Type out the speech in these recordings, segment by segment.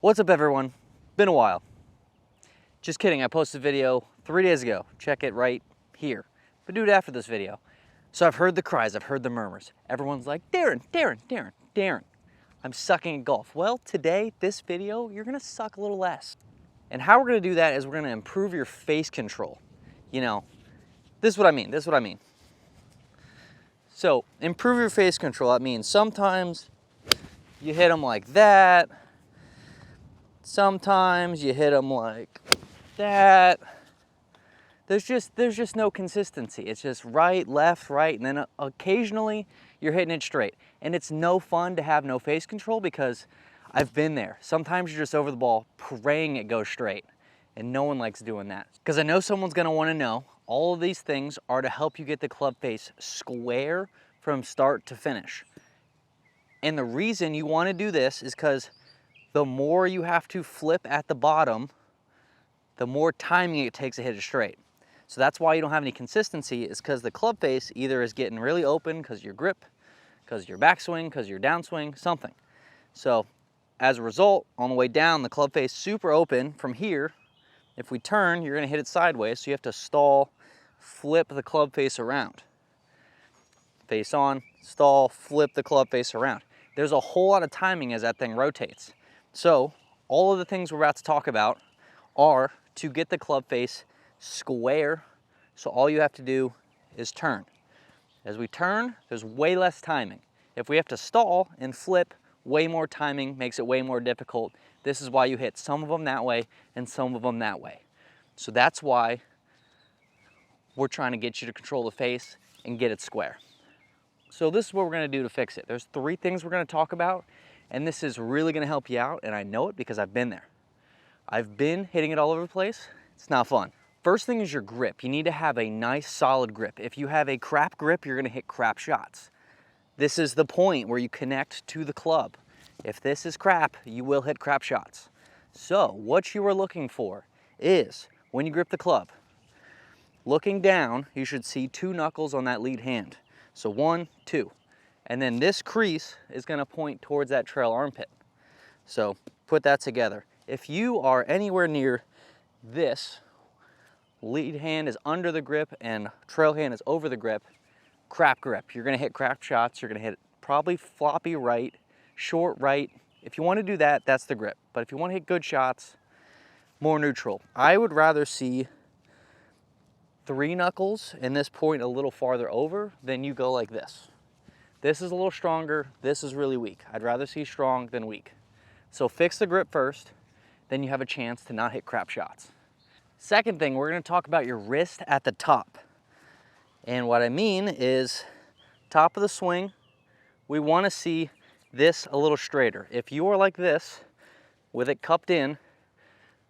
What's up everyone? Been a while. Just kidding, I posted a video 3 days ago. Check it right here. But do it after this video. So I've heard the cries, I've heard the murmurs. Everyone's like, Darren, Darren, Darren, Darren. I'm sucking at golf. Well, today, this video, you're gonna suck a little less. And how we're gonna do that is we're gonna improve your face control. You know, this is what I mean. So, improve your face control. That means sometimes you hit them like that. Sometimes you hit them like that. There's just no consistency. It's just right, left, right, and then occasionally you're hitting it straight. And it's no fun to have no face control because I've been there. Sometimes you're just over the ball praying it goes straight, and no one likes doing that. Because I know someone's gonna wanna know, all of these things are to help you get the club face square from start to finish. And the reason you wanna do this is because the more you have to flip at the bottom, the more timing it takes to hit it straight. So that's why you don't have any consistency, is because the club face either is getting really open because your grip, because your backswing, because your downswing, something. So as a result, on the way down, the club face super open from here. If we turn, you're gonna hit it sideways, so you have to stall, flip the club face around. Face on, stall, flip the club face around. There's a whole lot of timing as that thing rotates. So all of the things we're about to talk about are to get the club face square. So all you have to do is turn. As we turn, there's way less timing. If we have to stall and flip, way more timing, makes it way more difficult. This is why you hit some of them that way and some of them that way. So that's why we're trying to get you to control the face and get it square. So this is what we're gonna do to fix it. There's 3 things we're gonna talk about, and this is really gonna help you out, and I know it because I've been there. I've been hitting it all over the place. It's not fun. First thing is your grip. You need to have a nice solid grip. If you have a crap grip, you're gonna hit crap shots. This is the point where you connect to the club. If this is crap, you will hit crap shots. So what you are looking for is, when you grip the club, looking down, you should see 2 knuckles on that lead hand. So 1, 2. And then this crease is gonna point towards that trail armpit. So put that together. If you are anywhere near this, lead hand is under the grip and trail hand is over the grip, crap grip. You're gonna hit crap shots. You're gonna hit probably floppy right, short right. If you wanna do that, that's the grip. But if you wanna hit good shots, more neutral. I would rather see 3 knuckles and this point a little farther over than you go like this. This is a little stronger, this is really weak. I'd rather see strong than weak. So fix the grip first, then you have a chance to not hit crap shots. Second thing, we're gonna talk about your wrist at the top. And what I mean is, top of the swing, we wanna see this a little straighter. If you are like this, with it cupped in,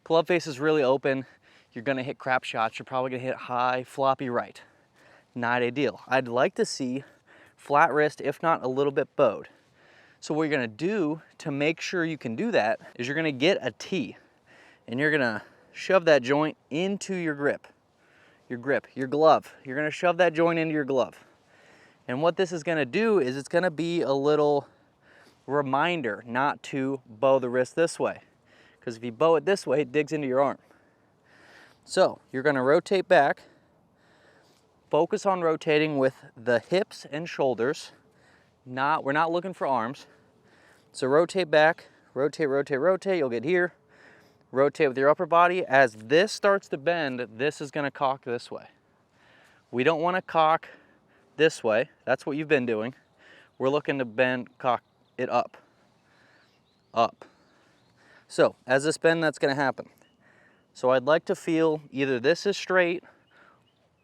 club face is really open, you're gonna hit crap shots, you're probably gonna hit high, floppy right. Not ideal. I'd like to see flat wrist, if not a little bit bowed. So what you're gonna do to make sure you can do that is you're gonna get a tee and you're gonna shove that joint into your grip, your glove. You're gonna shove that joint into your glove. And what this is gonna do is it's gonna be a little reminder not to bow the wrist this way. Because if you bow it this way, it digs into your arm. So you're gonna rotate back, focus on rotating with the hips and shoulders. We're not looking for arms. So rotate back, rotate, rotate, rotate. You'll get here. Rotate with your upper body. As this starts to bend, this is gonna cock this way. We don't wanna cock this way. That's what you've been doing. We're looking to bend, cock it up, up. So as this bend, that's gonna happen. So I'd like to feel either this is straight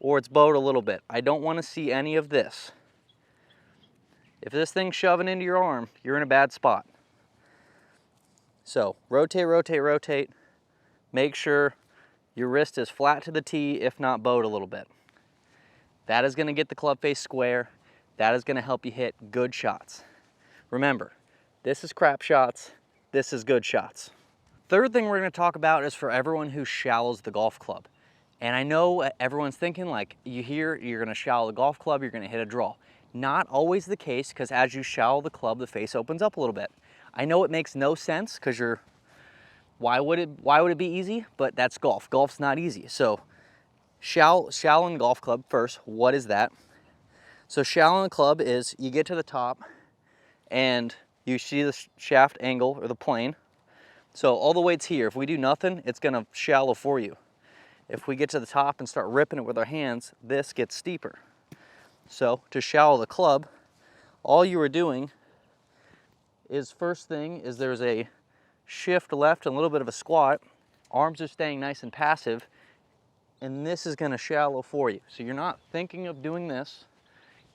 or it's bowed a little bit. I don't want to see any of this. If this thing's shoving into your arm, you're in a bad spot. So rotate, rotate, rotate. Make sure your wrist is flat to the tee, if not bowed a little bit. That is going to get the club face square. That is going to help you hit good shots. Remember, this is crap shots. This is good shots. Third thing we're going to talk about is for everyone who shallows the golf club. And I know everyone's thinking, like, you hear you're gonna shallow the golf club, you're gonna hit a draw. Not always the case, because as you shallow the club, the face opens up a little bit. I know it makes no sense because you're Why would it be easy? But that's golf. Golf's not easy. So shallow in golf club first. What is that? So shallow in the club is you get to the top and you see the shaft angle or the plane. So all the weight's here. If we do nothing, it's gonna shallow for you. If we get to the top and start ripping it with our hands, this gets steeper. So to shallow the club, all you are doing is, first thing is there's a shift left and a little bit of a squat. Arms are staying nice and passive, and this is gonna shallow for you. So you're not thinking of doing this.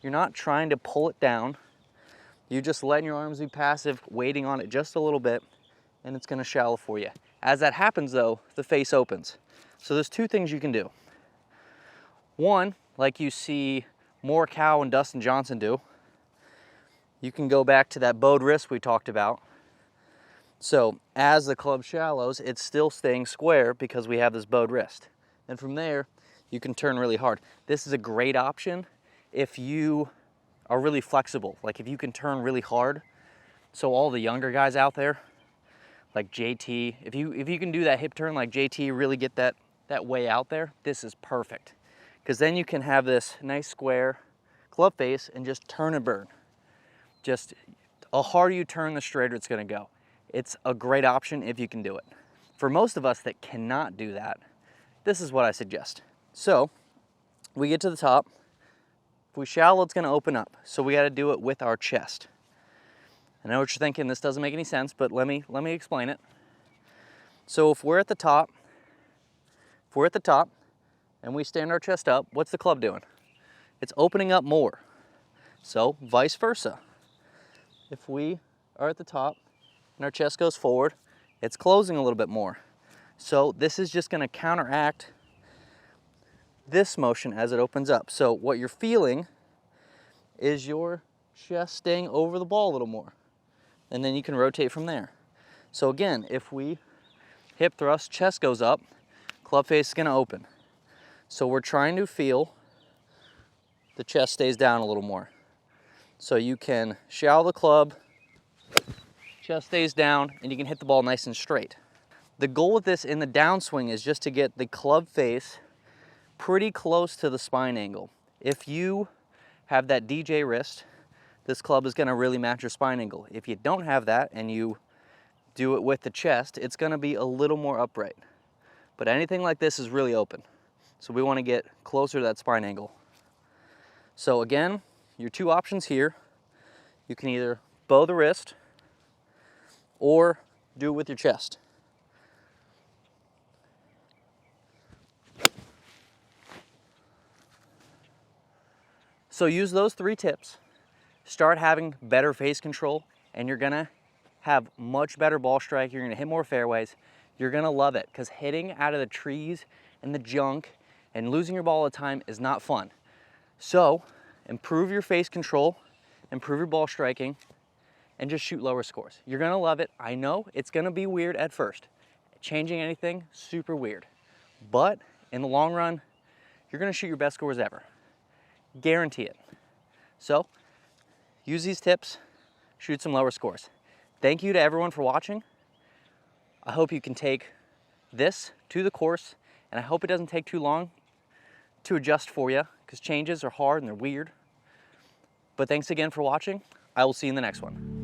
You're not trying to pull it down. You're just letting your arms be passive, waiting on it just a little bit, and it's gonna shallow for you. As that happens though, the face opens. So there's two things you can do. One, like you see Morikawa and Dustin Johnson do, you can go back to that bowed wrist we talked about. So as the club shallows, it's still staying square because we have this bowed wrist. And from there, you can turn really hard. This is a great option if you are really flexible. Like if you can turn really hard. So all the younger guys out there, like JT, if you can do that hip turn like JT, really get that way out there, this is perfect. Because then you can have this nice square club face and just turn and burn. Just the harder you turn, the straighter it's gonna go. It's a great option if you can do it. For most of us that cannot do that, this is what I suggest. So we get to the top. If we shallow, it's gonna open up. So we gotta do it with our chest. I know what you're thinking, this doesn't make any sense, but let me explain it. So if we're at the top, and we stand our chest up, what's the club doing? It's opening up more. So vice versa. If we are at the top and our chest goes forward, it's closing a little bit more. So this is just gonna counteract this motion as it opens up. So what you're feeling is your chest staying over the ball a little more. And then you can rotate from there. So again, if we hip thrust, chest goes up, club face is gonna open. So we're trying to feel the chest stays down a little more. So you can shallow the club, chest stays down, and you can hit the ball nice and straight. The goal with this in the downswing is just to get the club face pretty close to the spine angle. If you have that DJ wrist, this club is gonna really match your spine angle. If you don't have that and you do it with the chest, it's gonna be a little more upright. But anything like this is really open. So we wanna get closer to that spine angle. So again, your two options here, you can either bow the wrist or do it with your chest. So use those 3 tips, start having better face control, and you're gonna have much better ball strike, you're gonna hit more fairways, you're gonna love it, because hitting out of the trees and the junk and losing your ball all the time is not fun. So improve your face control, improve your ball striking, and just shoot lower scores. You're gonna love it. I know it's gonna be weird at first. Changing anything, super weird. But in the long run, you're gonna shoot your best scores ever. Guarantee it. So use these tips, shoot some lower scores. Thank you to everyone for watching. I hope you can take this to the course, and I hope it doesn't take too long to adjust for you, because changes are hard and they're weird. But thanks again for watching. I will see you in the next one.